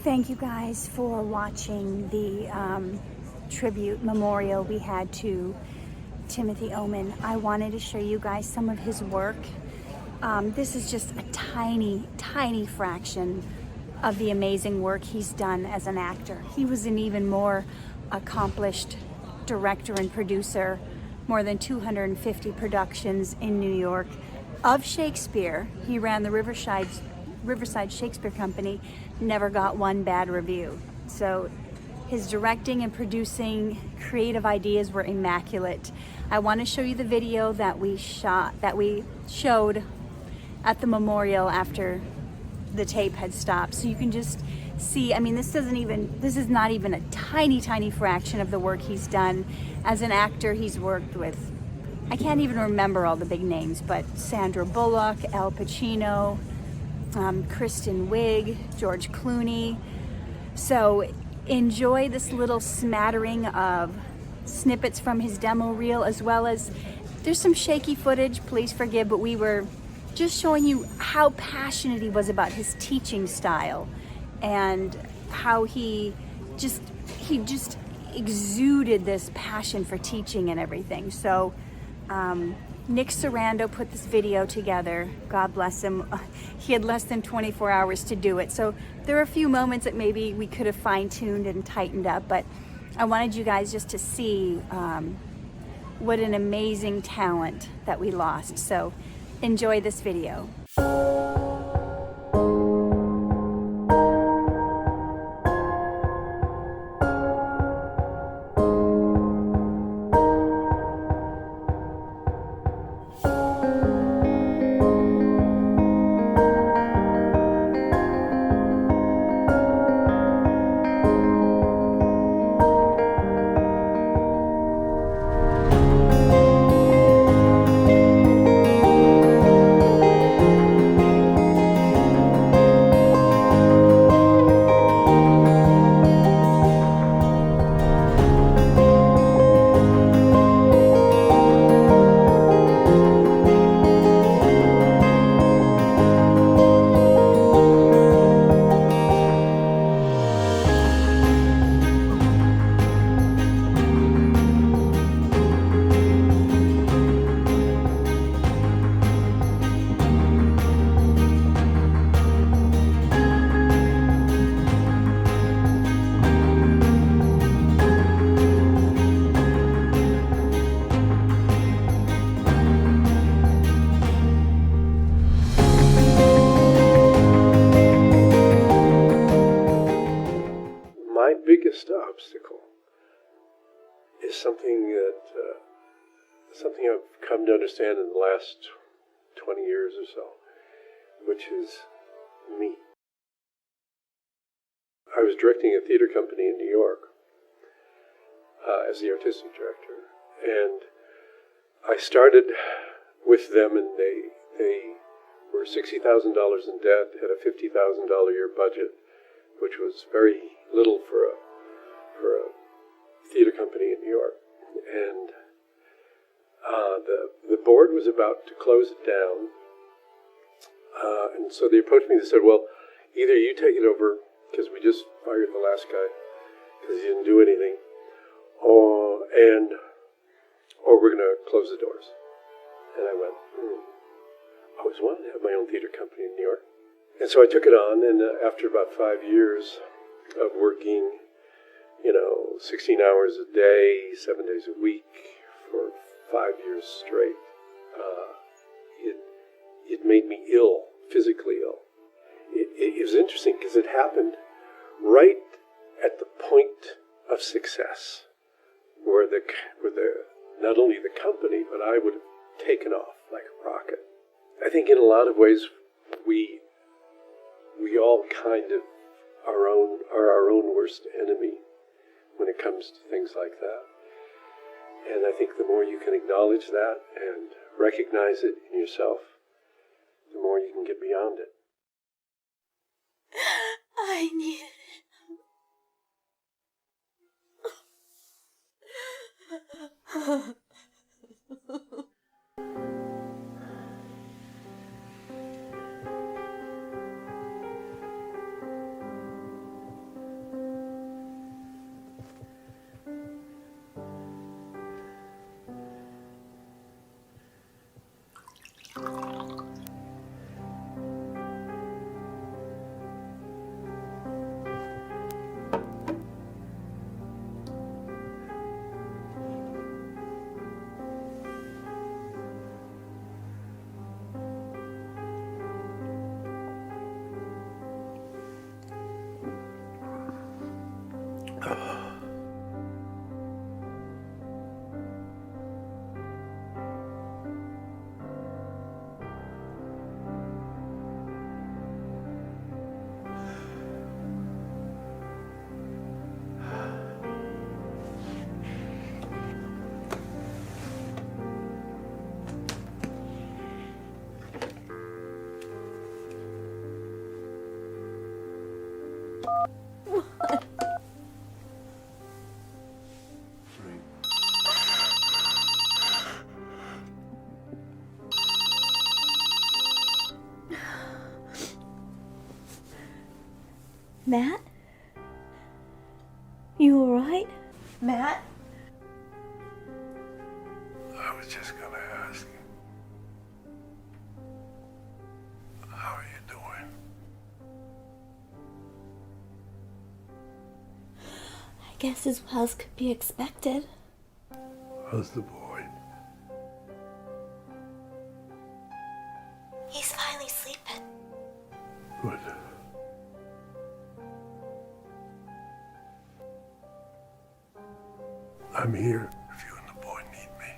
Thank you guys for watching the tribute memorial we had to Timothy Oman. I wanted to show you guys some of his work. This is just a tiny fraction of the amazing work he's done as an actor. He was an even more accomplished director and producer, more than 250 productions in New York of Shakespeare. He ran the Riverside Shakespeare Company, never got one bad review. So his directing and producing creative ideas were immaculate. I want to show you the video that we showed at the memorial after the tape had stopped, so you can just see. I mean, this is not even a tiny fraction of the work he's done. As an actor, he's worked with, I can't even remember all the big names, but Sandra Bullock, Al Pacino, Kristen Wiig, George Clooney. So enjoy this little smattering of snippets from his demo reel, as well as there's some shaky footage, please forgive, but we were just showing you how passionate he was about his teaching style and how he just exuded this passion for teaching and everything. So Nick Sarando put this video together. God bless him. He had less than 24 hours to do it. So there are a few moments that maybe we could have fine-tuned and tightened up, but I wanted you guys just to see what an amazing talent that we lost. So enjoy this video. My biggest obstacle is something I've come to understand in the last 20 years or so, which is me. I was directing a theater company in New York as the artistic director, and I started with them, and they were $60,000 in debt, had a $50,000 a year budget, which was very little for a theater company in New York. And the board was about to close it down, and so they approached me. They said, "Well, either you take it over, because we just fired the last guy because he didn't do anything, or we're going to close the doors." And I went, I always wanted to have my own theater company in New York. And so I took it on, and after about 5 years of working, 16 hours a day, 7 days a week for 5 years straight, it made me ill, physically ill. It was interesting because it happened right at the point of success, where not only the company, but I would have taken off like a rocket. I think in a lot of ways we all kind of are our own worst enemy when it comes to things like that. And I think the more you can acknowledge that and recognize it in yourself, the more you can get beyond it. I need it. Matt? You alright? Matt? I was just gonna ask you. How are you doing? I guess as well as could be expected. How's the boy? He's finally sleeping. Good. I'm here if you and the boy need me.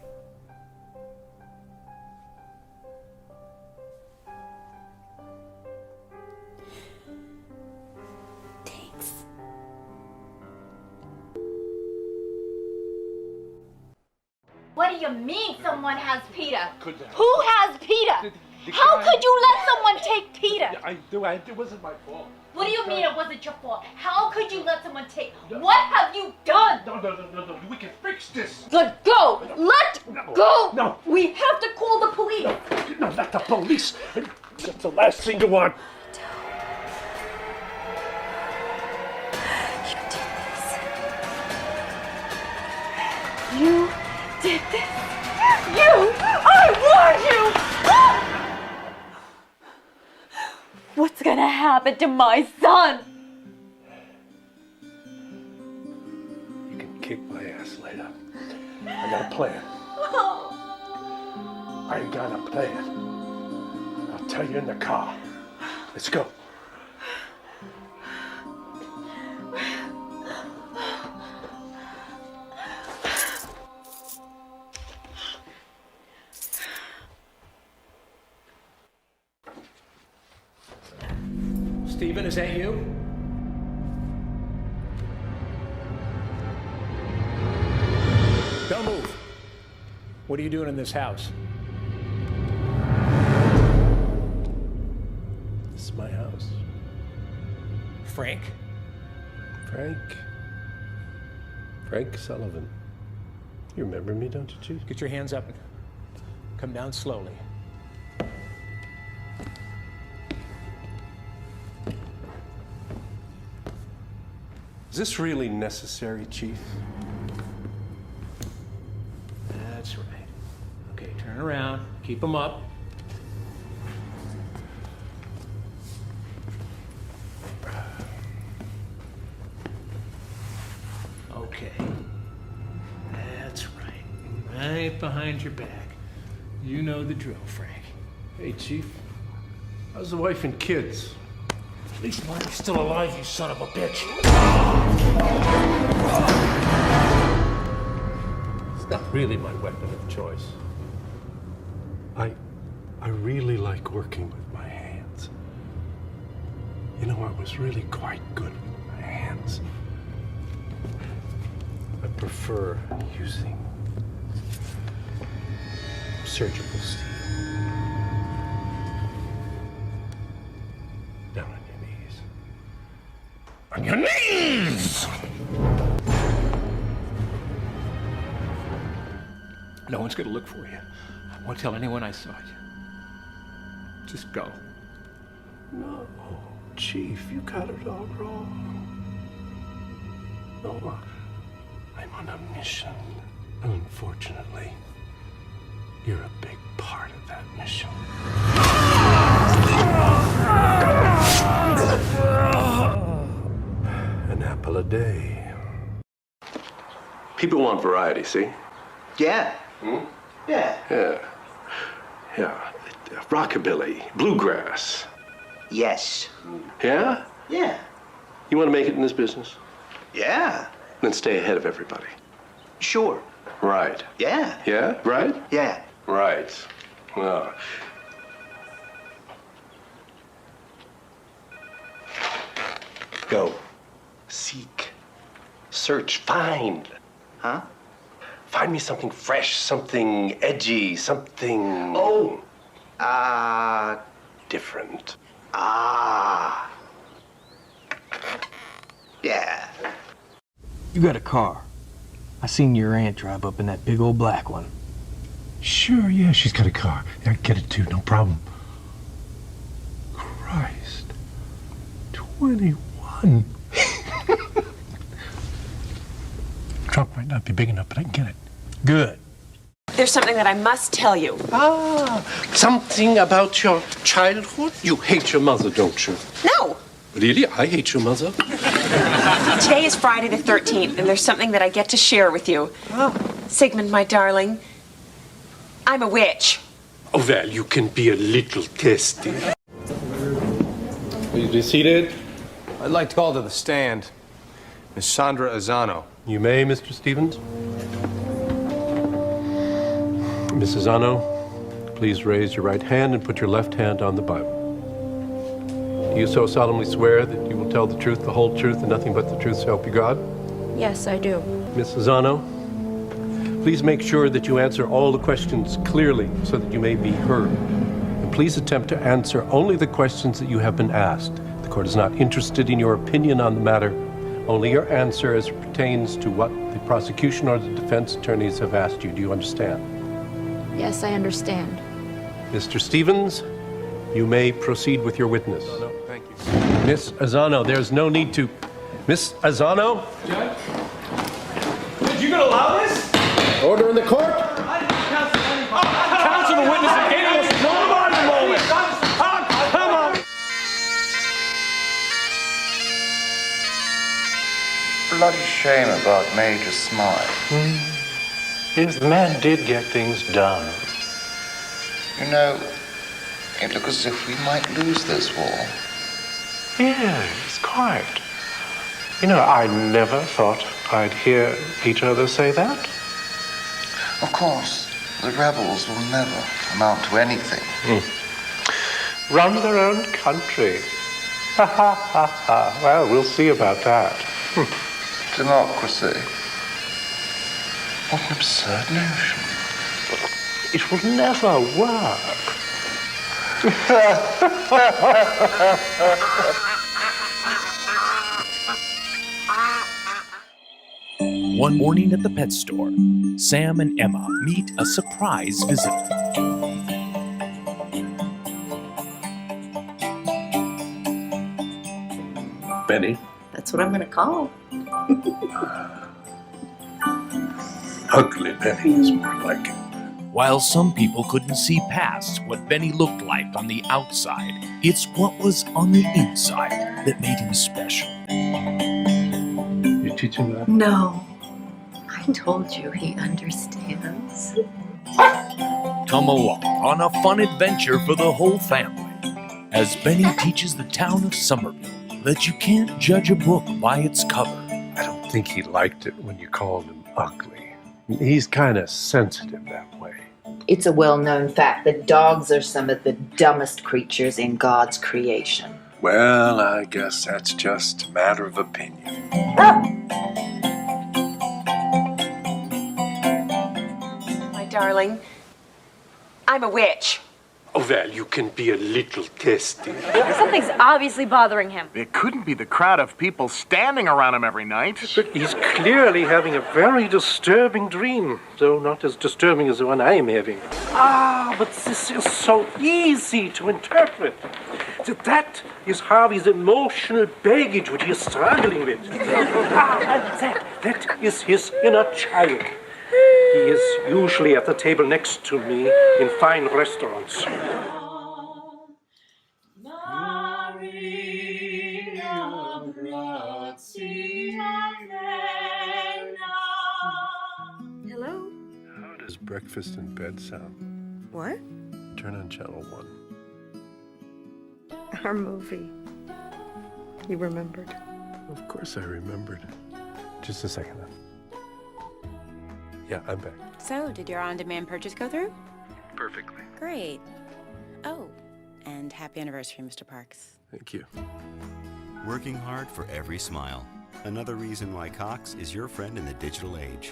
Thanks. What do you mean someone has Peter? Who Who has Peter? the How guy- could you let someone take Peter? It wasn't my fault. What do you mean it wasn't your fault? How could you let someone take? What have you done? No, we can fix this. Let go! Let go! No. We have to call the police. No, not the police. That's the last thing you want. You did this. I warned you! What's gonna happen to my son? You can kick my ass later. I got a plan. I got a plan. I'll tell you in the car. Let's go. Stephen, is that you? Don't move. What are you doing in this house? This is my house. Frank? Frank Sullivan. You remember me, don't you, Chief? Get your hands up and come down slowly. Is this really necessary, Chief? That's right. Okay, turn around. Keep them up. Okay. That's right. Right behind your back. You know the drill, Frank. Hey, Chief. How's the wife and kids? At least Marty's still alive, you son of a bitch. It's not really my weapon of choice. I really like working with my hands. You know, I was really quite good with my hands. I prefer using surgical steel. Down on your knees. On your knees! No one's gonna look for you. I won't tell anyone I saw you. Just go. No, Chief, you got it all wrong. No, I'm on a mission. And unfortunately, you're a big part of that mission. An apple a day. People want variety, see? Yeah. Yeah. Yeah. Yeah. Rockabilly, bluegrass. Yes. Yeah? Yeah. You want to make it in this business? Yeah. Then stay ahead of everybody. Sure. Right. Yeah. Yeah? Right? Yeah. Right. Well. Go. Seek. Search. Find. Huh? Find me something fresh, something edgy, something... Oh. different. Yeah. You got a car. I seen your aunt drive up in that big old black one. Sure, yeah, she's got a car. I get it too, no problem. Christ. 21. Trunk might not be big enough, but I can get it. Good. There's something that I must tell you. Something about your childhood? You hate your mother, don't you? No! Really? I hate your mother. Today is Friday the 13th, and there's something that I get to share with you. Sigmund, my darling, I'm a witch. Oh, well, you can be a little testy. Please be seated. I'd like to call to the stand Miss Sandra Azano. You may, Mr. Stevens. Mrs. Ano, please raise your right hand and put your left hand on the Bible. Do you so solemnly swear that you will tell the truth, the whole truth, and nothing but the truth, so help you God? Yes, I do. Mrs. Ano, please make sure that you answer all the questions clearly so that you may be heard. And please attempt to answer only the questions that you have been asked. The court is not interested in your opinion on the matter, only your answer as it pertains to what the prosecution or the defense attorneys have asked you. Do you understand? Yes, I understand. Mr. Stevens, you may proceed with your witness. No, thank you. Miss Azano, there's no need to... Miss Azano? Judge? Judge, you gonna allow this? Order in the court. Counsel the witness again. Hold on a moment. Come on. Bloody shame about Major Smythe. Yes, the man did get things done. You know, it looks as if we might lose this war. Yes, quite. You know, I never thought I'd hear each other say that. Of course, the rebels will never amount to anything. Run their own country. Ha ha ha ha. Well, we'll see about that. Democracy. What an absurd notion. It will never work. One morning at the pet store, Sam and Emma meet a surprise visitor. Benny. That's what I'm gonna call. Ugly Benny is more like it. While some people couldn't see past what Benny looked like on the outside, it's what was on the inside that made him special. You teach him that? No. I told you he understands. Come along on a fun adventure for the whole family as Benny teaches the town of Somerville that you can't judge a book by its cover. I don't think he liked it when you called him ugly. He's kind of sensitive that way. It's a well-known fact that dogs are some of the dumbest creatures in God's creation. Well, I guess that's just a matter of opinion. My darling, I'm a witch. Oh, well, you can be a little testy. Something's obviously bothering him. It couldn't be the crowd of people standing around him every night. But he's clearly having a very disturbing dream, though not as disturbing as the one I'm having. But this is so easy to interpret. That is Harvey's emotional baggage which he is struggling with. And that is his inner child. He is usually at the table next to me in fine restaurants. Hello? How does breakfast in bed sound? What? Turn on channel 1. Our movie. You remembered? Of course I remembered. just a second. Yeah, I'm back. So, did your on-demand purchase go through? Perfectly. Great. Oh, and happy anniversary, Mr. Parks. Thank you. Working hard for every smile. Another reason why Cox is your friend in the digital age.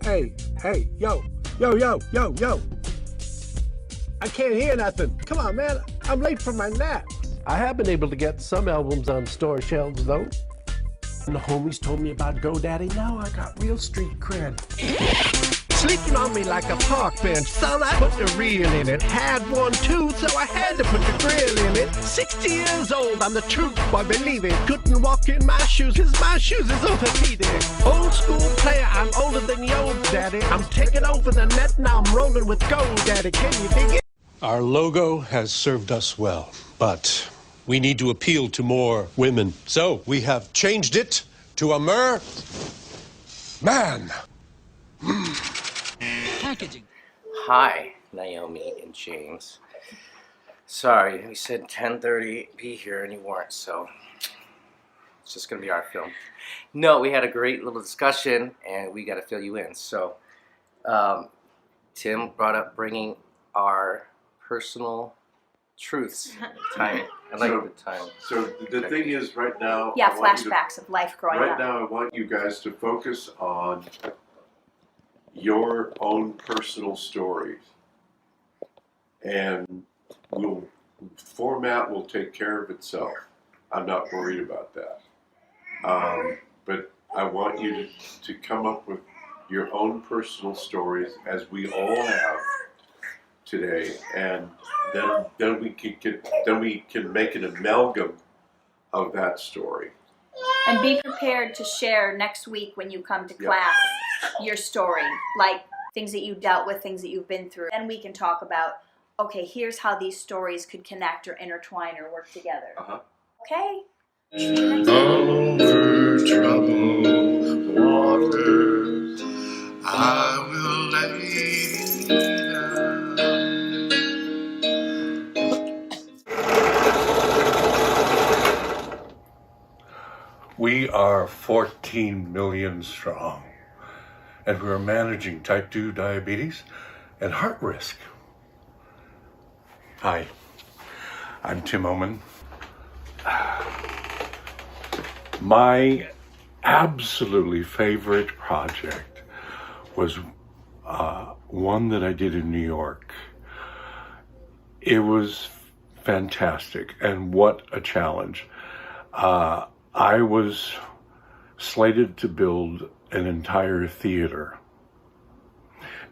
Hey, yo. I can't hear nothing. Come on, man. I'm late for my nap. I have been able to get some albums on store shelves, though. And the homies told me about GoDaddy. Now I got real street cred. Sleeping on me like a park bench. Son, I put the reel in it. Had one too, so I had to put the grill in it. 60 years old, I'm the truth, boy, believe it. Couldn't walk in my shoes, cause my shoes is orthopedic. Old school player, I'm older than your daddy. I'm taking over the net, now I'm rolling with GoDaddy. Can you dig it? Our logo has served us well, but we need to appeal to more women. So we have changed it to a man. Packaging. Hi, Naomi and James. Sorry, we said 10:30 be here and you weren't, so it's just gonna be our film. No, we had a great little discussion and we gotta fill you in. So Tim brought up bringing our personal truths. Time. I like the time. So the thing is, right now... Yeah, flashbacks of life growing up. Right now, I want you guys to focus on your own personal stories. And format will take care of itself. I'm not worried about that. But I want you to come up with your own personal stories, as we all have today, and then we can make an amalgam of that story. And be prepared to share next week when you come to class your story, like things that you dealt with, things that you've been through. Then we can talk about, okay, here's how these stories could connect or intertwine or work together. Okay? Over troubled waters, I will lay down. We are 14 million strong, and we're managing type 2 diabetes and heart risk. Hi, I'm Tim Oman. My absolutely favorite project was one that I did in New York. It was fantastic, and what a challenge. I was slated to build an entire theater.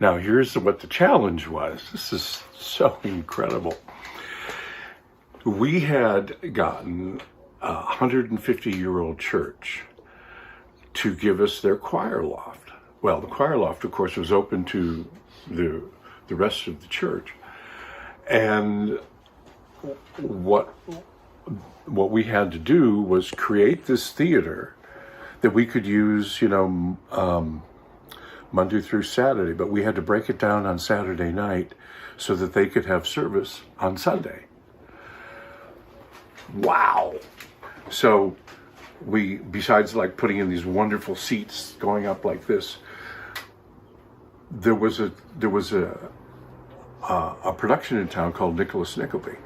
Now, here's what the challenge was. This is so incredible. We had gotten a 150-year-old church to give us their choir loft. Well, the choir loft, of course, was open to the rest of the church. And what we had to do was create this theater that we could use, Monday through Saturday, but we had to break it down on Saturday night so that they could have service on Sunday. Wow. So we, besides like putting in these wonderful seats going up like this, there was a production in town called Nicholas Nickleby,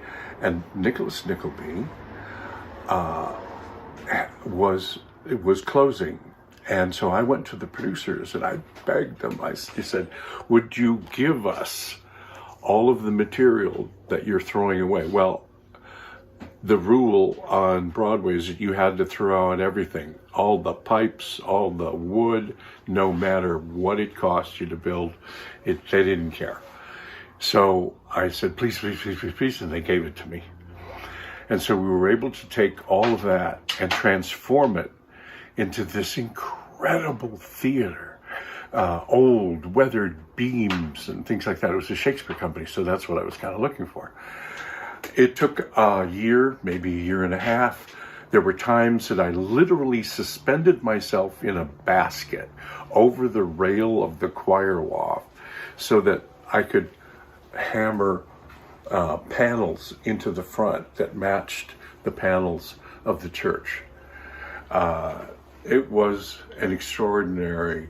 and Nicholas Nickleby was closing. And so I went to the producers and I begged them. I said, would you give us all of the material that you're throwing away? Well, the rule on Broadway is that you had to throw out everything, all the pipes, all the wood, no matter what it cost you to build, they didn't care. So I said, please, please, please, please, please, and they gave it to me. And so we were able to take all of that and transform it into this incredible theater, old weathered beams and things like that. It was a Shakespeare company, so that's what I was kind of looking for. It took a year, maybe a year and a half. There were times that I literally suspended myself in a basket over the rail of the choir loft so that I could hammer panels into the front that matched the panels of the church. It was an extraordinary,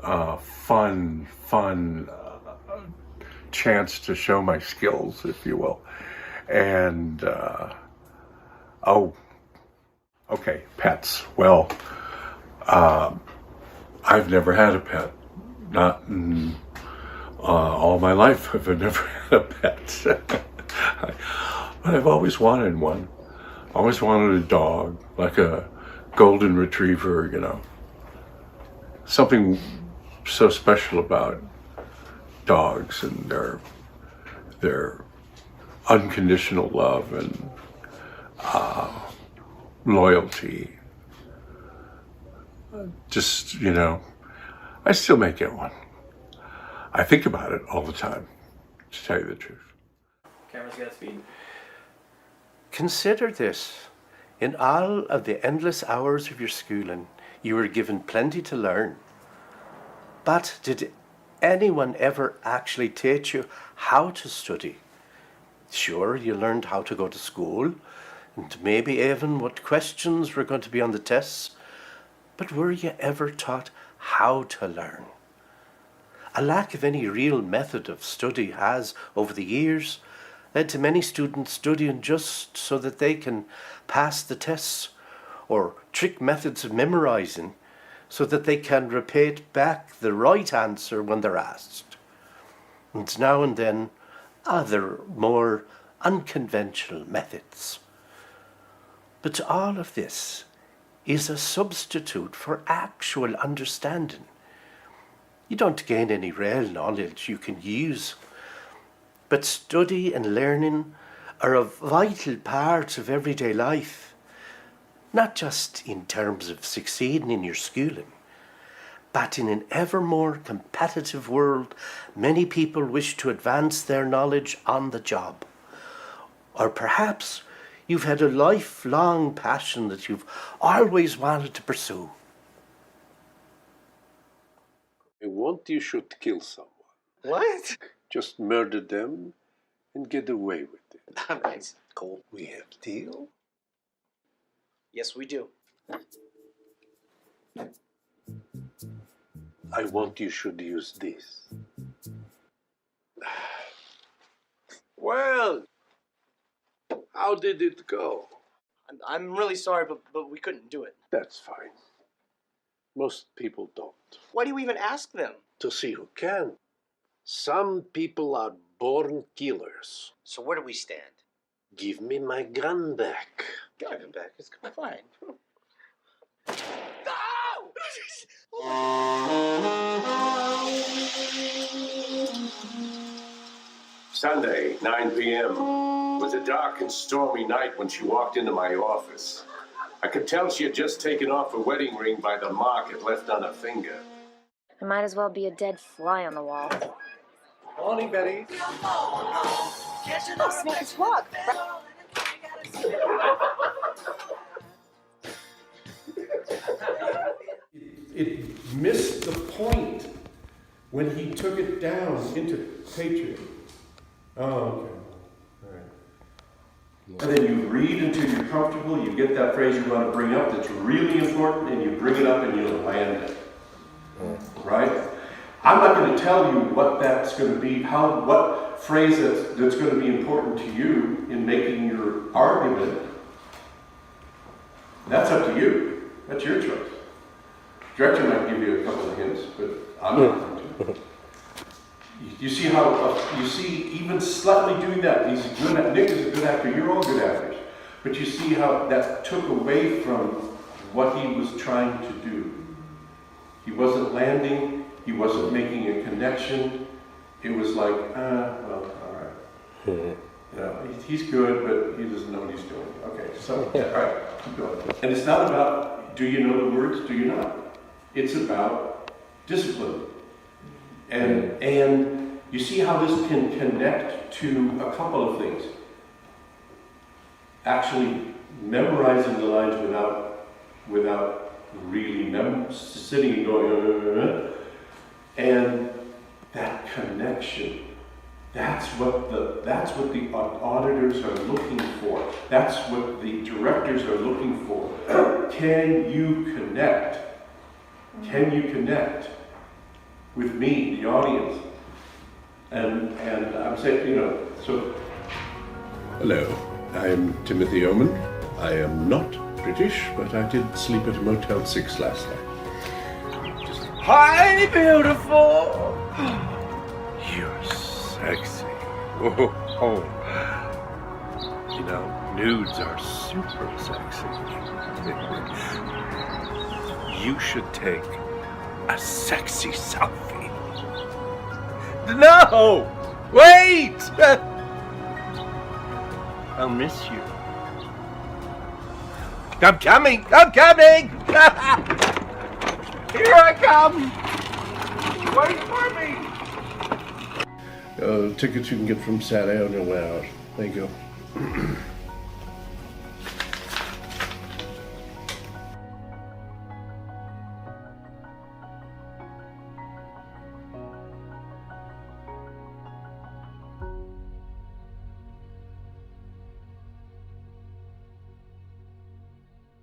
fun chance to show my skills, if you will. And, okay, pets. Well, I've never had a pet. Not in all my life I've never had a pet. But I've always wanted one. Always wanted a dog, like a golden retriever, you know. Something so special about dogs and their unconditional love and loyalty. Just, you know, I still may get one. I think about it all the time, to tell you the truth. Camera's got speed. Consider this. In all of the endless hours of your schooling, you were given plenty to learn. But did anyone ever actually teach you how to study? Sure, you learned how to go to school, and maybe even what questions were going to be on the tests, but were you ever taught how to learn? A lack of any real method of study has, over the years, led to many students studying just so that they can pass the tests, or trick methods of memorizing so that they can repeat back the right answer when they're asked. And now and then, other more unconventional methods. But all of this is a substitute for actual understanding. You don't gain any real knowledge you can use. But study and learning are a vital part of everyday life, not just in terms of succeeding in your schooling, but in an ever more competitive world. Many people wish to advance their knowledge on the job. Or perhaps you've had a lifelong passion that you've always wanted to pursue. I want you should kill someone. What? Just murder them and get away with it. That's cool. We have deal? Yes, we do. I want you should use this. Well, how did it go? I'm really sorry, but we couldn't do it. That's fine. Most people don't. Why do you even ask them? To see who can. Some people are born killers. So where do we stand? Give me my gun back. Give it back. It's fine. Sunday, 9 p.m. It was a dark and stormy night when she walked into my office. I could tell she had just taken off her wedding ring by the mark it left on her finger. It might as well be a dead fly on the wall. Morning, Betty. Oh, Snickers walk. It missed the point when he took it down into Patriot. Oh, okay. All right. And then you read until you're comfortable, you get that phrase you want to bring up that's really important, and you bring it up and you land it. Right? I'm not going to tell you what that's going to be, what phrase that's going to be important to you in making your argument. That's up to you. That's your choice. Director might give you a couple of hints, but I'm not going to. You see how, you see even slightly doing that, he's good at, Nick is a good actor, you're all good actors, but you see how that took away from what he was trying to do. He wasn't landing, he wasn't making a connection, it was like, well, all right. You know, he's good, but he doesn't know what he's doing. Okay, so, all right, keep going. And it's not about, do you know the words, do you not? It's about discipline. And you see how this can connect to a couple of things. Actually memorizing the lines without really sitting and going, and that connection. That's what the auditors are looking for. That's what the directors are looking for. can you connect? Can you connect with me, the audience? And I'm saying, so. Hello, I'm Timothy Oman. I am not British, but I did sleep at a Motel 6 last night. Hi, beautiful. You're sexy. Oh. Nudes are super sexy. You should take a sexy selfie. No! Wait! I'll miss you. I'm coming! I'm coming! Here I come! Wait for me! Tickets you can get from Saturday on your way out. Thank you.